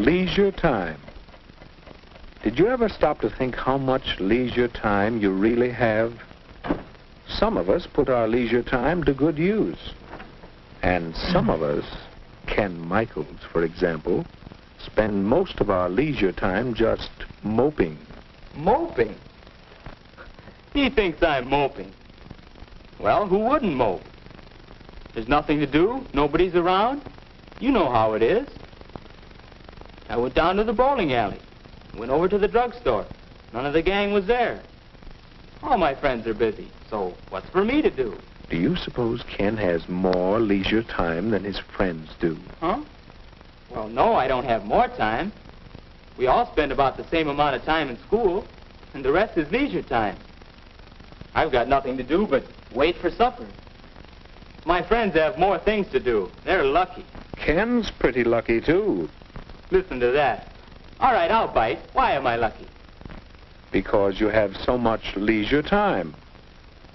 Leisure time. Did you ever stop to think how much leisure time you really have? Some of us put our leisure time to good use. And some of us, Ken Michaels, for example, spend most of our leisure time just moping. Moping? He thinks I'm moping. Well, who wouldn't mope? There's nothing to do, nobody's around. You know how it is. I went down to the bowling alley, went over to the drugstore. None of the gang was there. All my friends are busy, so what's for me to do? Do you suppose Ken has more leisure time than his friends do? Huh? Well, no, I don't have more time. We all spend about the same amount of time in school, and the rest is leisure time. I've got nothing to do but wait for supper. My friends have more things to do. They're lucky. Ken's pretty lucky, too. Listen to that. All right, I'll bite. Why am I lucky? Because you have so much leisure time.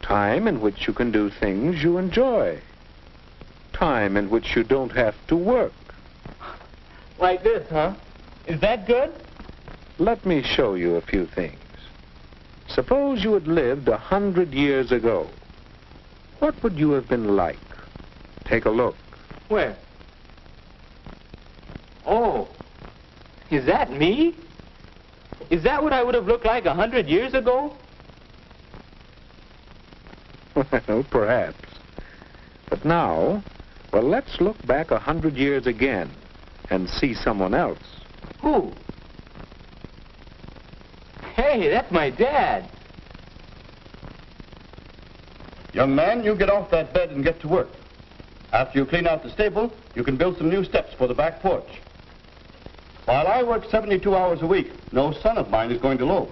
Time in which you can do things you enjoy. Time in which you don't have to work. Like this, huh? Is that good? Let me show you a few things. Suppose you had lived 100 years ago. What would you have been like? Take a look. Where? Oh, is that me? Is that what I would have looked like 100 years ago? Well, perhaps. But now, well, let's look back 100 years again and see someone else. Who? Hey, that's my dad. Young man, you get off that bed and get to work. After you clean out the stable, you can build some new steps for the back porch. While I work 72 hours a week, no son of mine is going to loaf.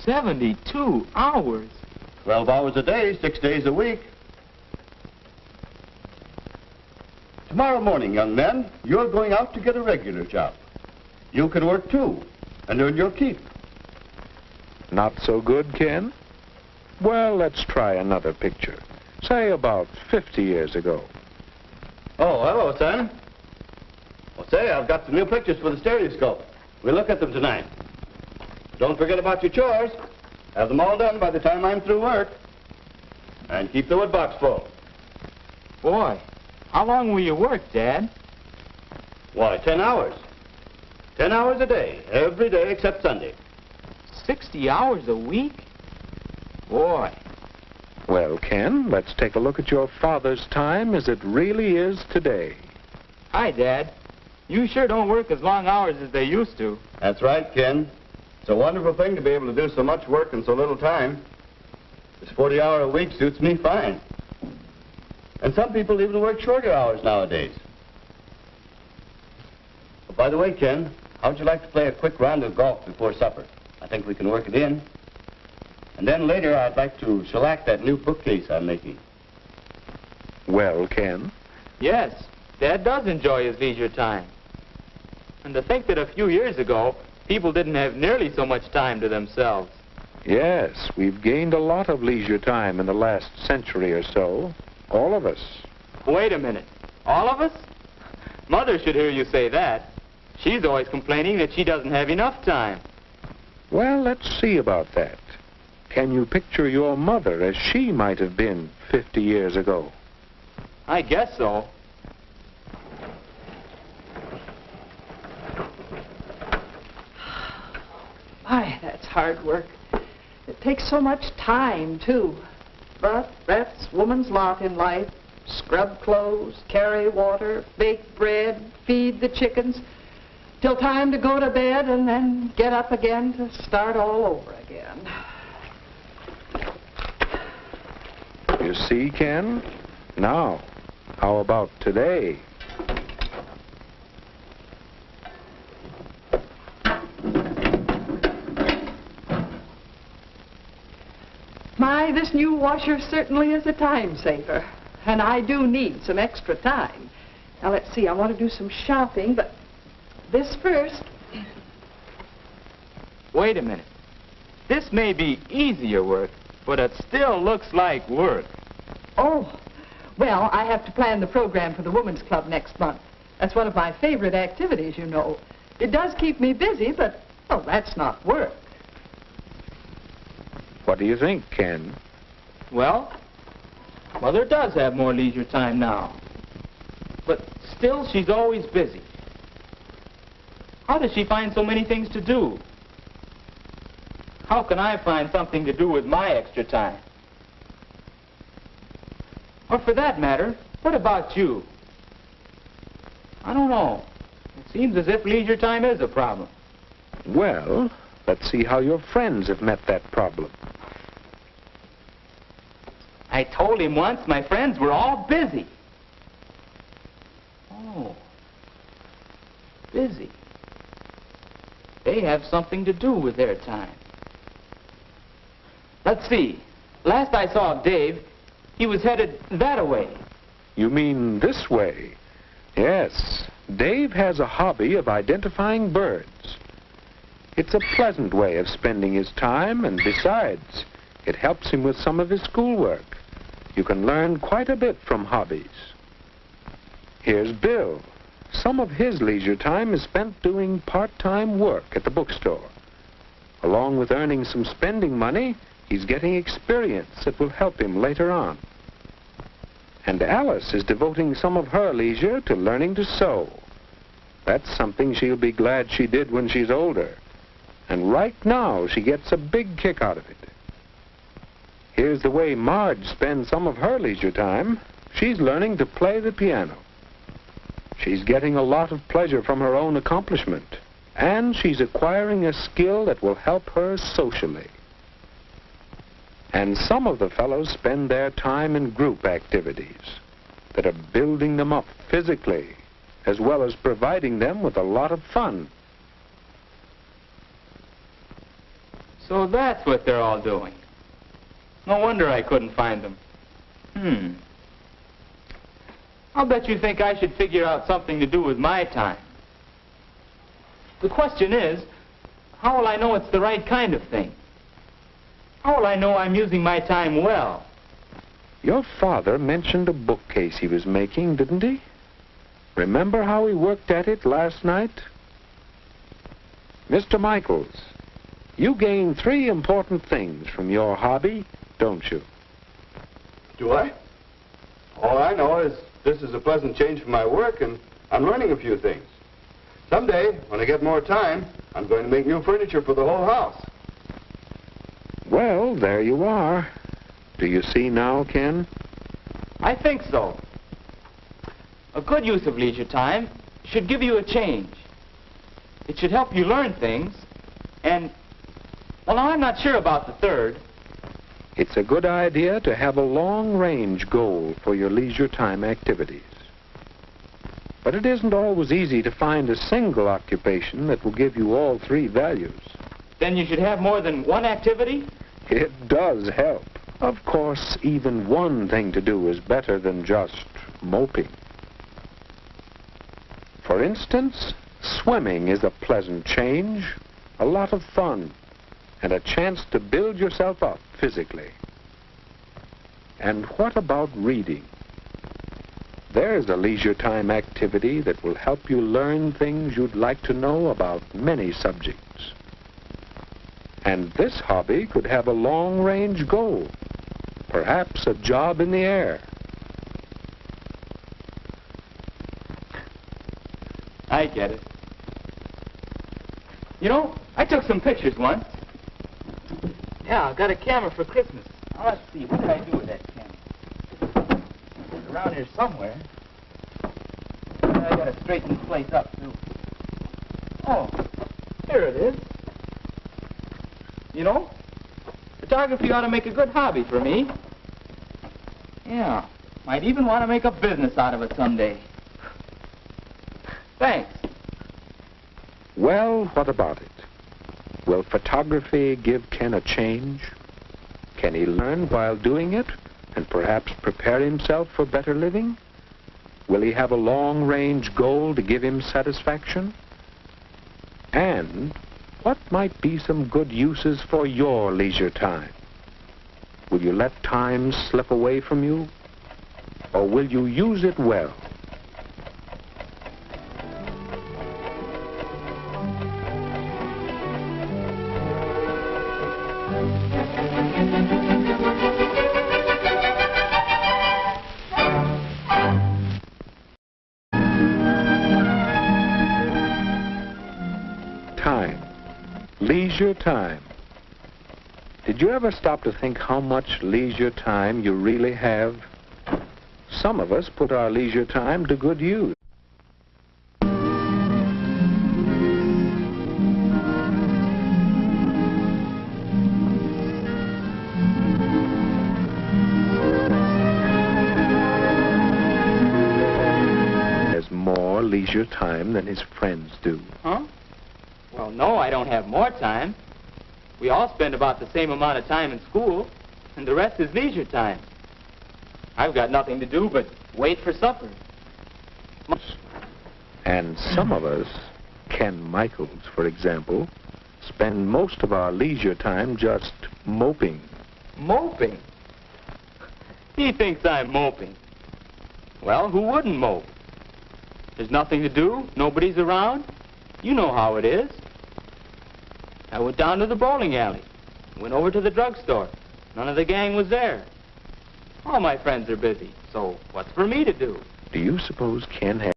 72 hours? 12 hours a day, 6 days a week. Tomorrow morning, young man, you're going out to get a regular job. You can work too, and earn your keep. Not so good, Ken? Well, let's try another picture. Say about 50 years ago. Oh, hello, son. Well, say, I've got some new pictures for the stereoscope. We'll look at them tonight. Don't forget about your chores. Have them all done by the time I'm through work. And keep the woodbox full. Boy, how long will you work, Dad? Why, 10 hours. 10 hours a day, every day except Sunday. 60 hours a week? Boy. Well, Ken, let's take a look at your father's time as it really is today. Hi, Dad. You sure don't work as long hours as they used to. That's right, Ken. It's a wonderful thing to be able to do so much work in so little time. This 40-hour-a-week suits me fine. And some people even work shorter hours nowadays. Oh, by the way, Ken, how'd you like to play a quick round of golf before supper? I think we can work it in. And then later, I'd like to shellac that new bookcase I'm making. Well, Ken? Yes, Dad does enjoy his leisure time. And to think that a few years ago, people didn't have nearly so much time to themselves. Yes, we've gained a lot of leisure time in the last century or so. All of us. Wait a minute. All of us? Mother should hear you say that. She's always complaining that she doesn't have enough time. Well, let's see about that. Can you picture your mother as she might have been 50 years ago? I guess so. My, that's hard work. It takes so much time, too. But that's woman's lot in life. Scrub clothes, carry water, bake bread, feed the chickens, till time to go to bed and then get up again to start all over again. You see, Ken? Now, how about today? My, this new washer certainly is a time saver. And I do need some extra time. Now, let's see, I want to do some shopping, but this first. Wait a minute. This may be easier work, but it still looks like work. Oh, well, I have to plan the program for the Women's Club next month. That's one of my favorite activities, you know. It does keep me busy, but, well, that's not work. What do you think, Ken? Well, Mother does have more leisure time now. But still, she's always busy. How does she find so many things to do? How can I find something to do with my extra time? Or for that matter, what about you? I don't know. It seems as if leisure time is a problem. Well, let's see how your friends have met that problem. I told him once my friends were all busy. Oh, busy. They have something to do with their time. Let's see. Last I saw Dave, he was headed that-a-way. You mean this way? Yes. Dave has a hobby of identifying birds. It's a pleasant way of spending his time, and besides, it helps him with some of his schoolwork. You can learn quite a bit from hobbies. Here's Bill. Some of his leisure time is spent doing part-time work at the bookstore. Along with earning some spending money, he's getting experience that will help him later on. And Alice is devoting some of her leisure to learning to sew. That's something she'll be glad she did when she's older. And right now, she gets a big kick out of it. Here's the way Marge spends some of her leisure time. She's learning to play the piano. She's getting a lot of pleasure from her own accomplishment, and she's acquiring a skill that will help her socially. And some of the fellows spend their time in group activities that are building them up physically, as well as providing them with a lot of fun. So that's what they're all doing. No wonder I couldn't find them. I'll bet you think I should figure out something to do with my time. The question is, how will I know it's the right kind of thing? How will I know I'm using my time well? Your father mentioned a bookcase he was making, didn't he? Remember how he worked at it last night? Mr. Michaels, you gain 3 important things from your hobby, don't you? Do I? All I know is this is a pleasant change from my work, and I'm learning a few things. Someday, when I get more time, I'm going to make new furniture for the whole house. Well, there you are. Do you see now, Ken? I think so. A good use of leisure time should give you a change. It should help you learn things, and, well, I'm not sure about the third. It's a good idea to have a long-range goal for your leisure time activities. But it isn't always easy to find a single occupation that will give you all 3 values. Then you should have more than one activity? It does help. Of course, even one thing to do is better than just moping. For instance, swimming is a pleasant change, a lot of fun, and a chance to build yourself up physically. And what about reading? There's a leisure time activity that will help you learn things you'd like to know about many subjects. And this hobby could have a long-range goal, perhaps a job in the air. I get it. You know, I took some pictures once. Yeah, I got a camera for Christmas. Now, let's see, what did I do with that camera? It's around here somewhere. I gotta straighten this place up, too. Oh, here it is. You know, photography ought to make a good hobby for me. Yeah, might even want to make a business out of it someday. Thanks. Well, what about it? Will photography give Ken a change? Can he learn while doing it and perhaps prepare himself for better living? Will he have a long-range goal to give him satisfaction? And what might be some good uses for your leisure time? Will you let time slip away from you? Or will you use it well? Leisure time. Did you ever stop to think how much leisure time you really have? Some of us put our leisure time to good use. Has more leisure time than his friends do. Huh? Well, no, I don't have more time. We all spend about the same amount of time in school, and the rest is leisure time. I've got nothing to do but wait for supper. And some of us, Ken Michaels, for example, spend most of our leisure time just moping. Moping? He thinks I'm moping. Well, who wouldn't mope? There's nothing to do, nobody's around. You know how it is. I went down to the bowling alley, went over to the drugstore. None of the gang was there. All my friends are busy, so what's for me to do? Do you suppose Ken has